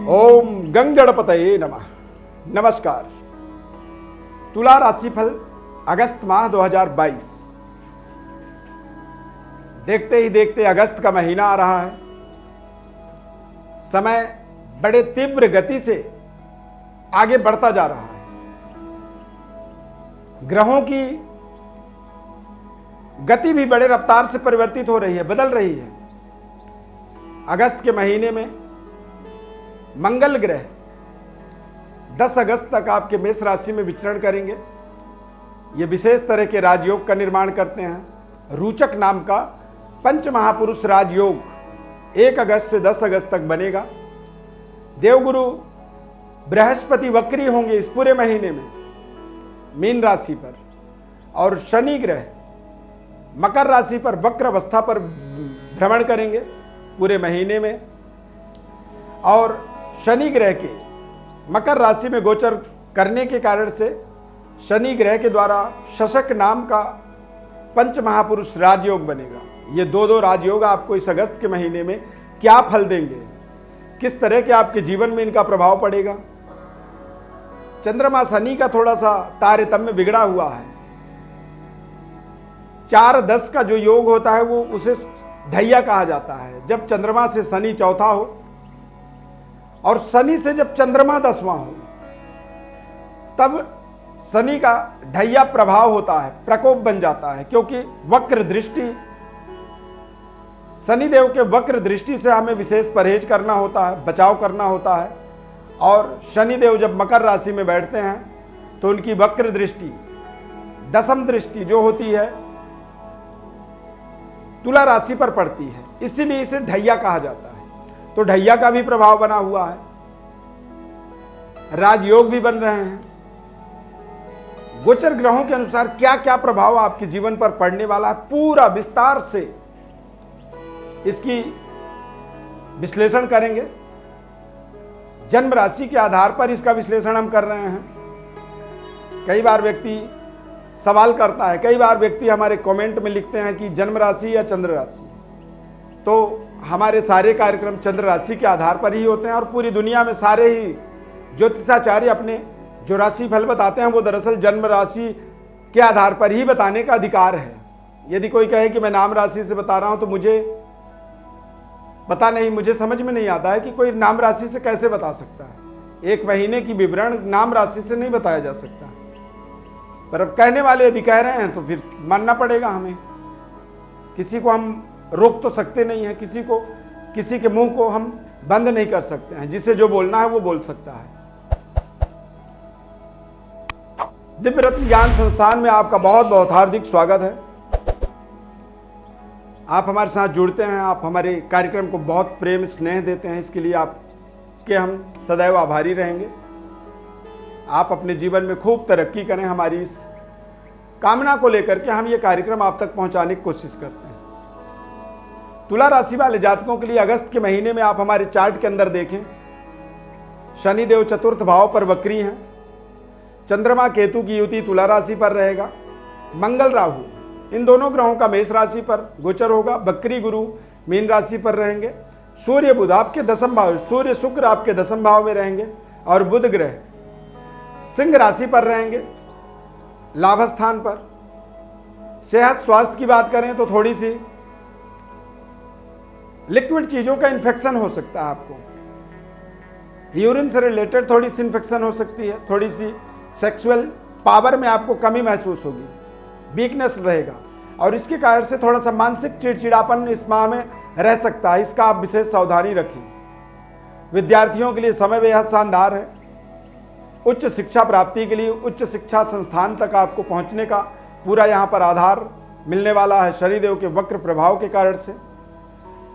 ओम गंगणपतये नमः। नमस्कार। तुला राशिफल अगस्त माह 2022। देखते ही देखते अगस्त का महीना आ रहा है। समय बड़े तीव्र गति से आगे बढ़ता जा रहा है। ग्रहों की गति भी बड़े रफ्तार से परिवर्तित हो रही है, बदल रही है। अगस्त के महीने में मंगल ग्रह 10 अगस्त तक आपके मेष राशि में विचरण करेंगे। ये विशेष तरह के राजयोग का निर्माण करते हैं। रोचक नाम का पंच महापुरुष राजयोग 1 अगस्त से 10 अगस्त तक बनेगा। देवगुरु बृहस्पति वक्री होंगे इस पूरे महीने में मीन राशि पर, और शनि ग्रह मकर राशि पर वक्र अवस्था पर भ्रमण करेंगे पूरे महीने में। और शनि ग्रह के मकर राशि में गोचर करने के कारण से शनि ग्रह के द्वारा शशक नाम का पंच महापुरुष राजयोग बनेगा। ये दो राजयोग आपको इस अगस्त के महीने में क्या फल देंगे, किस तरह के आपके जीवन में इनका प्रभाव पड़ेगा। चंद्रमा शनि का थोड़ा सा तारतम्य बिगड़ा हुआ है। 4-10 का जो योग होता है वो उसे ढैया कहा जाता है। जब चंद्रमा से शनि चौथा हो और शनि से जब चंद्रमा 10वां हो, तब शनि का ढैया प्रभाव होता है, प्रकोप बन जाता है। क्योंकि वक्र दृष्टि, शनिदेव के वक्र दृष्टि से हमें विशेष परहेज करना होता है, बचाव करना होता है। और शनिदेव जब मकर राशि में बैठते हैं तो उनकी वक्र दृष्टि, दशम दृष्टि जो होती है तुला राशि पर पड़ती है, इसीलिए इसे ढैया कहा जाता है। तो ढैया का भी प्रभाव बना हुआ है। राजयोग भी बन रहे हैं। गोचर ग्रहों के अनुसार क्या क्या प्रभाव आपके जीवन पर पड़ने वाला है, पूरा विस्तार से इसकी विश्लेषण करेंगे। जन्म राशि के आधार पर इसका विश्लेषण हम कर रहे हैं। कई बार व्यक्ति सवाल करता है, कई बार व्यक्ति हमारे कमेंट में लिखते हैं कि जन्म राशि या चंद्र राशि। तो हमारे सारे कार्यक्रम चंद्र राशि के आधार पर ही होते हैं, और पूरी दुनिया में सारे ही ज्योतिषाचार्य अपने जो राशि फल बताते हैं वो दरअसल जन्म राशि के आधार पर ही बताने का अधिकार है। यदि कोई कहे कि मैं नाम राशि से बता रहा हूं तो मुझे पता नहीं, मुझे समझ में नहीं आता है कि कोई नाम राशि से कैसे बता सकता है। एक महीने की विवरण नाम राशि से नहीं बताया जा सकता। पर अब कहने वाले यदि कह रहे हैं तो फिर मानना पड़ेगा हमें। किसी को हम रोक तो सकते नहीं हैं, किसी के मुंह को हम बंद नहीं कर सकते हैं। जिसे जो बोलना है वो बोल सकता है। दिव्य रत्न ज्ञान संस्थान में आपका बहुत बहुत हार्दिक स्वागत है। आप हमारे साथ जुड़ते हैं, आप हमारे कार्यक्रम को बहुत प्रेम स्नेह देते हैं, इसके लिए आपके हम सदैव आभारी रहेंगे। आप अपने जीवन में खूब तरक्की करें, हमारी इस कामना को लेकर के हम ये कार्यक्रम आप तक पहुंचाने की कोशिश करते हैं। तुला राशि वाले जातकों के लिए अगस्त के महीने में आप हमारे चार्ट के अंदर देखें, शनिदेव चतुर्थ भाव पर वक्री हैं। चंद्रमा केतु की युति तुला राशि पर रहेगा। मंगल राहु इन दोनों ग्रहों का मेष राशि पर गोचर होगा। वक्री गुरु मीन राशि पर रहेंगे। सूर्य बुध आपके दसम भाव, सूर्य शुक्र आपके दसम भाव में रहेंगे, और बुध ग्रह सिंह राशि पर रहेंगे, लाभ स्थान पर। सेहत स्वास्थ्य की बात करें तो थोड़ी सी लिक्विड चीजों का इन्फेक्शन हो सकता है। आपको यूरिन से रिलेटेड थोड़ी सी इन्फेक्शन हो सकती है। थोड़ी सी सेक्सुअल पावर में आपको कमी महसूस होगी, वीकनेस रहेगा, और इसके कारण से थोड़ा सा मानसिक चिड़चिड़ापन इस माह में रह सकता है। इसका आप विशेष सावधानी रखें। विद्यार्थियों के लिए समय बेहद शानदार है। उच्च शिक्षा प्राप्ति के लिए उच्च शिक्षा संस्थान तक आपको पहुंचने का पूरा यहाँ पर आधार मिलने वाला है शनिदेव के वक्र प्रभाव के कारण से।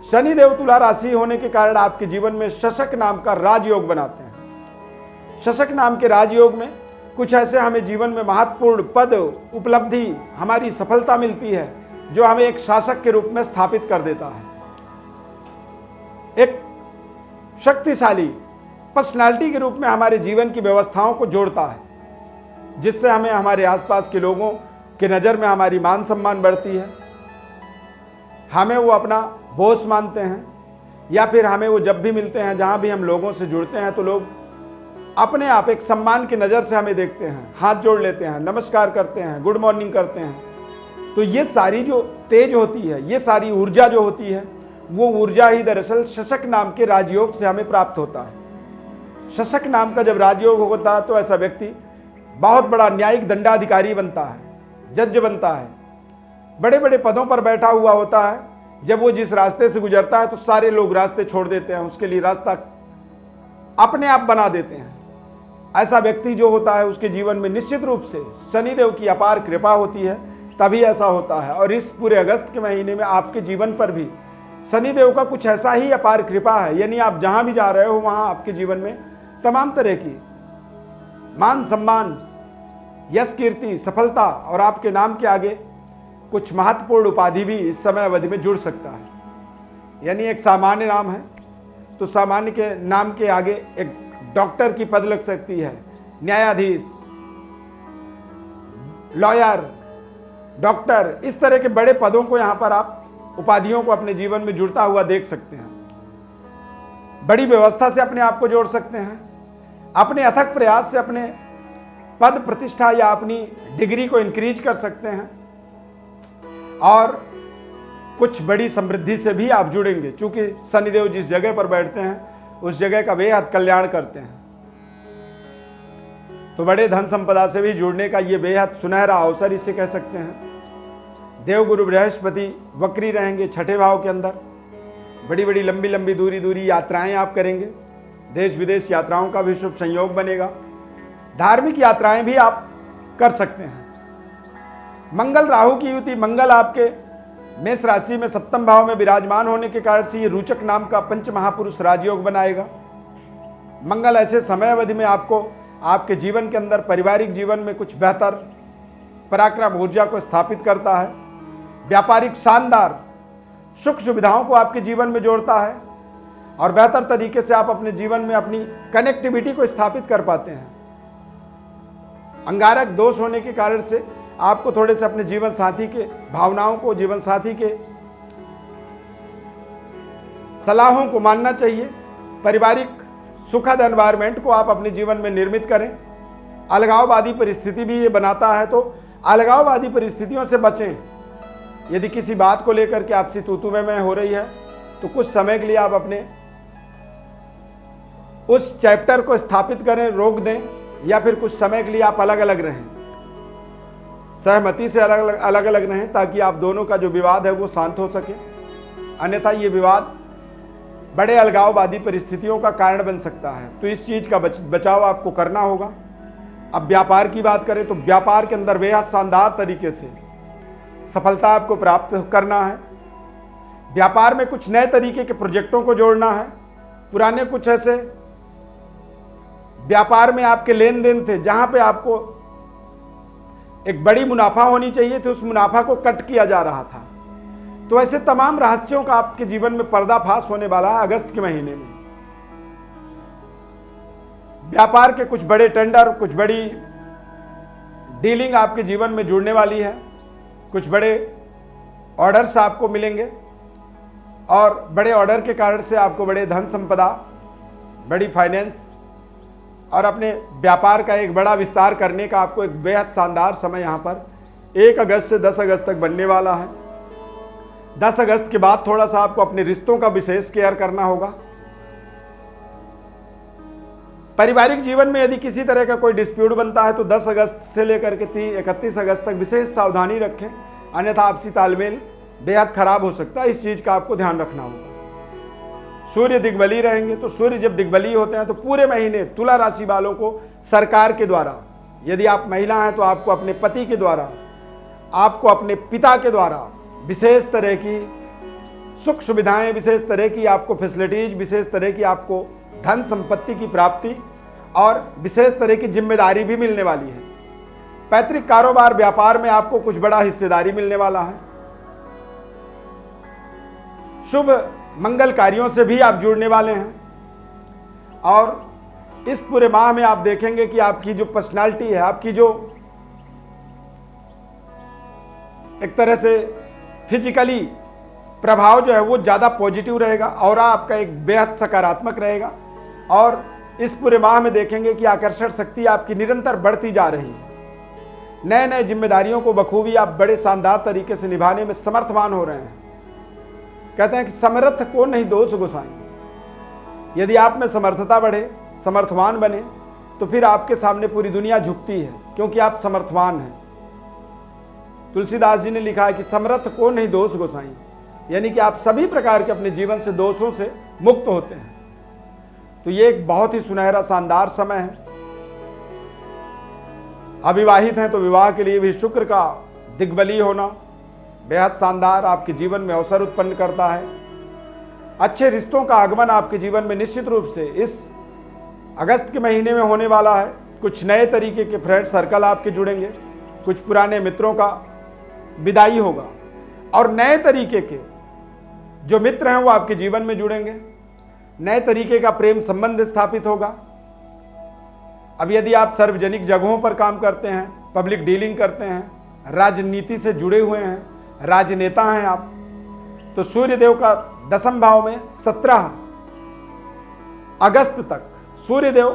शनिदेव तुला राशि होने के कारण आपके जीवन में शशक नाम का राजयोग बनाते हैं। शशक नाम के राजयोग में कुछ ऐसे हमें जीवन में महत्वपूर्ण पद, उपलब्धि, हमारी सफलता मिलती है जो हमें एक शासक के रूप में स्थापित कर देता है। एक शक्तिशाली पर्सनालिटी के रूप में हमारे जीवन की व्यवस्थाओं को जोड़ता है, जिससे हमें हमारे आसपास के लोगों के नज़र में हमारी मान सम्मान बढ़ती है। हमें वो अपना बॉस मानते हैं, या फिर हमें वो जब भी मिलते हैं, जहाँ भी हम लोगों से जुड़ते हैं, तो लोग अपने आप एक सम्मान की नज़र से हमें देखते हैं, हाथ जोड़ लेते हैं, नमस्कार करते हैं, गुड मॉर्निंग करते हैं। तो ये सारी जो तेज होती है, ये सारी ऊर्जा जो होती है, वो ऊर्जा ही दरअसल शशक नाम के राजयोग से हमें प्राप्त होता है। शशक नाम का जब राजयोग होता है तो ऐसा व्यक्ति बहुत बड़ा न्यायिक दंडाधिकारी बनता है, जज बनता है, बड़े बड़े पदों पर बैठा हुआ होता है। जब वो जिस रास्ते से गुजरता है तो सारे लोग रास्ते छोड़ देते हैं, उसके लिए रास्ता अपने आप बना देते हैं। ऐसा व्यक्ति जो होता है उसके जीवन में निश्चित रूप से शनिदेव की अपार कृपा होती है, तभी ऐसा होता है। और इस पूरे अगस्त के महीने में आपके जीवन पर भी शनिदेव का कुछ ऐसा ही अपार कृपा है, यानी आप जहां भी जा रहे हो वहां आपके जीवन में तमाम तरह की मान सम्मान, यश, कीर्ति, सफलता और आपके नाम के आगे कुछ महत्वपूर्ण उपाधि भी इस समय अवधि में जुड़ सकता है। यानी एक सामान्य नाम है तो सामान्य के नाम के आगे एक डॉक्टर की पद लग सकती है, न्यायाधीश, लॉयर, डॉक्टर, इस तरह के बड़े पदों को यहां पर आप उपाधियों को अपने जीवन में जुड़ता हुआ देख सकते हैं। बड़ी व्यवस्था से अपने आप को जोड़ सकते हैं, अपने अथक प्रयास से अपने पद प्रतिष्ठा या अपनी डिग्री को इंक्रीज कर सकते हैं और कुछ बड़ी समृद्धि से भी आप जुड़ेंगे, क्योंकि शनिदेव जिस जगह पर बैठते हैं उस जगह का बेहद कल्याण करते हैं। तो बड़े धन संपदा से भी जुड़ने का ये बेहद सुनहरा अवसर इसे कह सकते हैं। देवगुरु बृहस्पति वक्री रहेंगे छठे भाव के अंदर, बड़ी बड़ी लंबी लंबी दूरी यात्राएं आप करेंगे, देश विदेश यात्राओं का भी शुभ संयोग बनेगा, धार्मिक यात्राएं भी आप कर सकते हैं। मंगल राहु की युति, मंगल आपके मेष राशि में सप्तम भाव में विराजमान होने के कारण से ये रोचक नाम का पंच महापुरुष राजयोग बनाएगा। मंगल ऐसे समय अवधि में आपको आपके जीवन के अंदर पारिवारिक जीवन में कुछ बेहतर पराक्रम ऊर्जा को स्थापित करता है, व्यापारिक शानदार सुख सुविधाओं को आपके जीवन में जोड़ता है और बेहतर तरीके से आप अपने जीवन में अपनी कनेक्टिविटी को स्थापित कर पाते हैं। अंगारक दोष होने के कारण से आपको थोड़े से अपने जीवन साथी के भावनाओं को, जीवन साथी के सलाहों को मानना चाहिए। पारिवारिक सुखद एनवायरनमेंट को आप अपने जीवन में निर्मित करें। अलगाववादी परिस्थिति भी ये बनाता है, तो अलगाववादी परिस्थितियों से बचें। यदि किसी बात को लेकर के आपसी तू-तू में हो रही है तो कुछ समय के लिए आप अपने उस चैप्टर को स्थापित करें, रोक दें, या फिर कुछ समय के लिए आप अलग अलग रहें, सहमति से अलग अलग रहें, ताकि आप दोनों का जो विवाद है वो शांत हो सके। अन्यथा ये विवाद बड़े अलगाववादी परिस्थितियों का कारण बन सकता है, तो इस चीज का बचाव आपको करना होगा। अब व्यापार की बात करें तो व्यापार के अंदर बेहद शानदार तरीके से सफलता आपको प्राप्त करना है। व्यापार में कुछ नए तरीके के प्रोजेक्टों को जोड़ना है। पुराने कुछ ऐसे व्यापार में आपके लेन देन थे जहां पे आपको एक बड़ी मुनाफा होनी चाहिए थी, उस मुनाफा को कट किया जा रहा था। तो ऐसे तमाम रहस्यों का आपके जीवन में पर्दाफाश होने वाला है अगस्त के महीने में। व्यापार के कुछ बड़े टेंडर, कुछ बड़ी डीलिंग आपके जीवन में जुड़ने वाली है। कुछ बड़े ऑर्डर्स आपको मिलेंगे और बड़े ऑर्डर के कारण से आपको बड़े धन संपदा, बड़ी फाइनेंस और अपने व्यापार का एक बड़ा विस्तार करने का आपको एक बेहद शानदार समय यहाँ पर 1 अगस्त से 10 अगस्त तक बनने वाला है। 10 अगस्त के बाद थोड़ा सा आपको अपने रिश्तों का विशेष केयर करना होगा। पारिवारिक जीवन में यदि किसी तरह का कोई डिस्प्यूट बनता है तो 10 अगस्त से लेकर के 31 अगस्त तक विशेष सावधानी रखें, अन्यथा आपसी तालमेल बेहद खराब हो सकता है। इस चीज का आपको ध्यान रखना होगा। सूर्य दिग्बली रहेंगे, तो सूर्य जब दिग्बली होते हैं तो पूरे महीने तुला राशि वालों को सरकार के द्वारा, यदि आप महिला हैं तो आपको अपने पति के द्वारा, आपको अपने पिता के द्वारा विशेष तरह की सुख सुविधाएं, विशेष तरह की आपको फैसिलिटीज, विशेष तरह की आपको धन संपत्ति की प्राप्ति और विशेष तरह की जिम्मेदारी भी मिलने वाली है। पैतृक कारोबार, व्यापार में आपको कुछ बड़ा हिस्सेदारी मिलने वाला है। शुभ मंगल कार्यों से भी आप जुड़ने वाले हैं और इस पूरे माह में आप देखेंगे कि आपकी जो पर्सनालिटी है, आपकी जो एक तरह से फिजिकली प्रभाव जो है वो ज़्यादा पॉजिटिव रहेगा, ऑरा आपका एक बेहद सकारात्मक रहेगा। और इस पूरे माह में देखेंगे कि आकर्षण शक्ति आपकी निरंतर बढ़ती जा रही है। नए नए जिम्मेदारियों को बखूबी आप बड़े शानदार तरीके से निभाने में समर्थवान हो रहे हैं। कहते हैं कि समर्थ को नहीं दोष गोसाई। यदि आप में समर्थता बढ़े, समर्थवान बने, तो फिर आपके सामने पूरी दुनिया झुकती है, क्योंकि आप समर्थवान हैं। तुलसीदास जी ने लिखा है कि समर्थ को नहीं दोष गोसाई, यानी कि आप सभी प्रकार के अपने जीवन से दोषों से मुक्त होते हैं। तो ये एक बहुत ही सुनहरा शानदार समय है। अविवाहित हैं तो विवाह के लिए भी शुक्र का दिग्बली होना बेहद शानदार आपके जीवन में अवसर उत्पन्न करता है। अच्छे रिश्तों का आगमन आपके जीवन में निश्चित रूप से इस अगस्त के महीने में होने वाला है। कुछ नए तरीके के फ्रेंड सर्कल आपके जुड़ेंगे, कुछ पुराने मित्रों का विदाई होगा और नए तरीके के जो मित्र हैं वो आपके जीवन में जुड़ेंगे। नए तरीके का प्रेम संबंध स्थापित होगा। अब यदि आप सार्वजनिक जगहों पर काम करते हैं, पब्लिक डीलिंग करते हैं, राजनीति से जुड़े हुए हैं, राजनेता हैं आप, तो सूर्यदेव का 10वें भाव में 17 अगस्त तक सूर्यदेव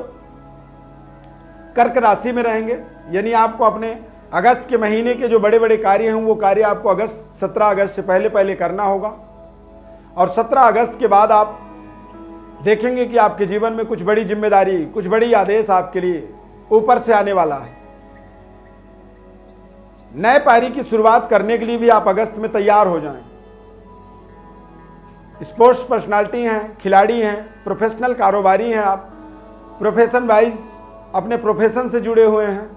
कर्क राशि में रहेंगे। यानी आपको अपने अगस्त के महीने के जो बड़े बड़े कार्य हैं वो कार्य आपको 17 अगस्त से पहले करना होगा। और 17 अगस्त के बाद आप देखेंगे कि आपके जीवन में कुछ बड़ी जिम्मेदारी, कुछ बड़ी आदेश आपके लिए ऊपर से आने वाला है। नए पारी की शुरुआत करने के लिए भी आप अगस्त में तैयार हो जाएं। स्पोर्ट्स पर्सनालिटी हैं, खिलाड़ी हैं, प्रोफेशनल कारोबारी हैं, आप प्रोफेशन वाइज अपने प्रोफेशन से जुड़े हुए हैं,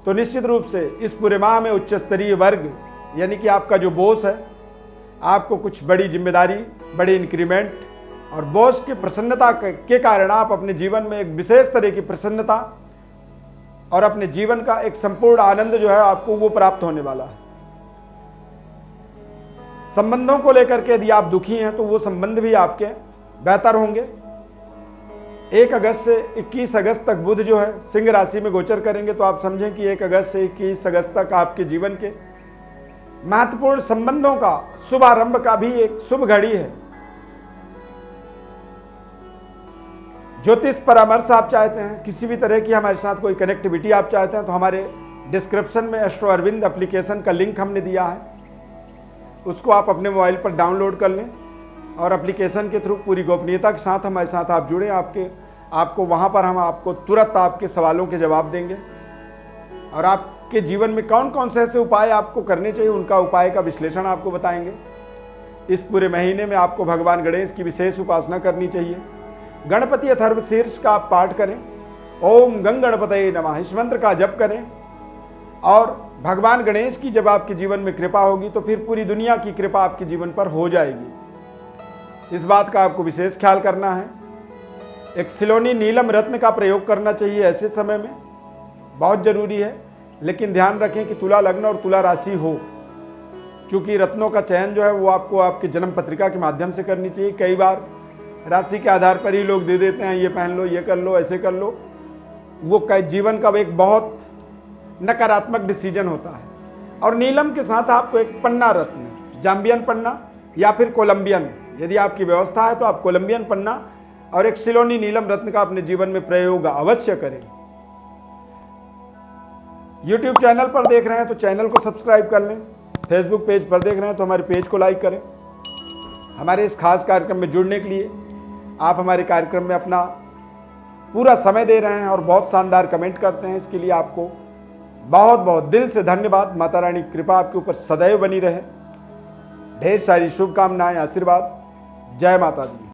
तो निश्चित रूप से इस पूरे माह में उच्च स्तरीय वर्ग यानी कि आपका जो बॉस है, आपको कुछ बड़ी जिम्मेदारी, बड़े इंक्रीमेंट और बॉस की प्रसन्नता के कारण आप अपने जीवन में एक विशेष तरह की प्रसन्नता और अपने जीवन का एक संपूर्ण आनंद जो है आपको वो प्राप्त होने वाला है। संबंधों को लेकर के यदि आप दुखी हैं तो वो संबंध भी आपके बेहतर होंगे। 1 अगस्त से 21 अगस्त तक बुध जो है सिंह राशि में गोचर करेंगे, तो आप समझें कि 1 अगस्त से 21 अगस्त तक आपके जीवन के महत्वपूर्ण संबंधों का शुभारंभ का भी एक शुभ घड़ी है। ज्योतिष परामर्श आप चाहते हैं, किसी भी तरह की हमारे साथ कोई कनेक्टिविटी आप चाहते हैं, तो हमारे डिस्क्रिप्शन में एस्ट्रो अरविंद एप्लीकेशन का लिंक हमने दिया है, उसको आप अपने मोबाइल पर डाउनलोड कर लें और एप्लीकेशन के थ्रू पूरी गोपनीयता के साथ हमारे साथ आप जुड़ें। आपको वहाँ पर हम आपको तुरंत आपके सवालों के जवाब देंगे और आपके जीवन में कौन कौन से ऐसे उपाय आपको करने चाहिए, उनका उपाय का विश्लेषण आपको बताएंगे। इस पूरे महीने में आपको भगवान गणेश की विशेष उपासना करनी चाहिए। गणपति अथर्वशीर्ष का आप पाठ करें, ओम गंग गणपतये नमः, इस मंत्र का जप करें। और भगवान गणेश की जब आपके जीवन में कृपा होगी तो फिर पूरी दुनिया की कृपा आपके जीवन पर हो जाएगी। इस बात का आपको विशेष ख्याल करना है। एक सिलोनी नीलम रत्न का प्रयोग करना चाहिए ऐसे समय में, बहुत जरूरी है। लेकिन ध्यान रखें कि तुला लग्न और तुला राशि हो, चूंकि रत्नों का चयन जो है वो आपको आपकी जन्म पत्रिका के माध्यम से करनी चाहिए। कई बार राशि के आधार पर ही लोग दे देते हैं, ये पहन लो, ये कर लो, ऐसे कर लो। वो जीवन का एक बहुत नकारात्मक डिसीजन होता है। और नीलम के साथ आपको एक पन्ना रत्न, जाम्बियन पन्ना या फिर कोलंबियन, यदि आपकी व्यवस्था है तो आप कोलंबियन पन्ना और एक सिलोनी नीलम रत्न का अपने जीवन में प्रयोग अवश्य करें। YouTube चैनल पर देख रहे हैं तो चैनल को सब्सक्राइब कर लें। फेसबुक पेज पर देख रहे हैं तो हमारे पेज को लाइक करें। हमारे इस खास कार्यक्रम में जुड़ने के लिए आप हमारे कार्यक्रम में अपना पूरा समय दे रहे हैं और बहुत शानदार कमेंट करते हैं, इसके लिए आपको बहुत बहुत दिल से धन्यवाद। माता रानी की कृपा आपके ऊपर सदैव बनी रहे। ढेर सारी शुभकामनाएं, आशीर्वाद। जय माता दी।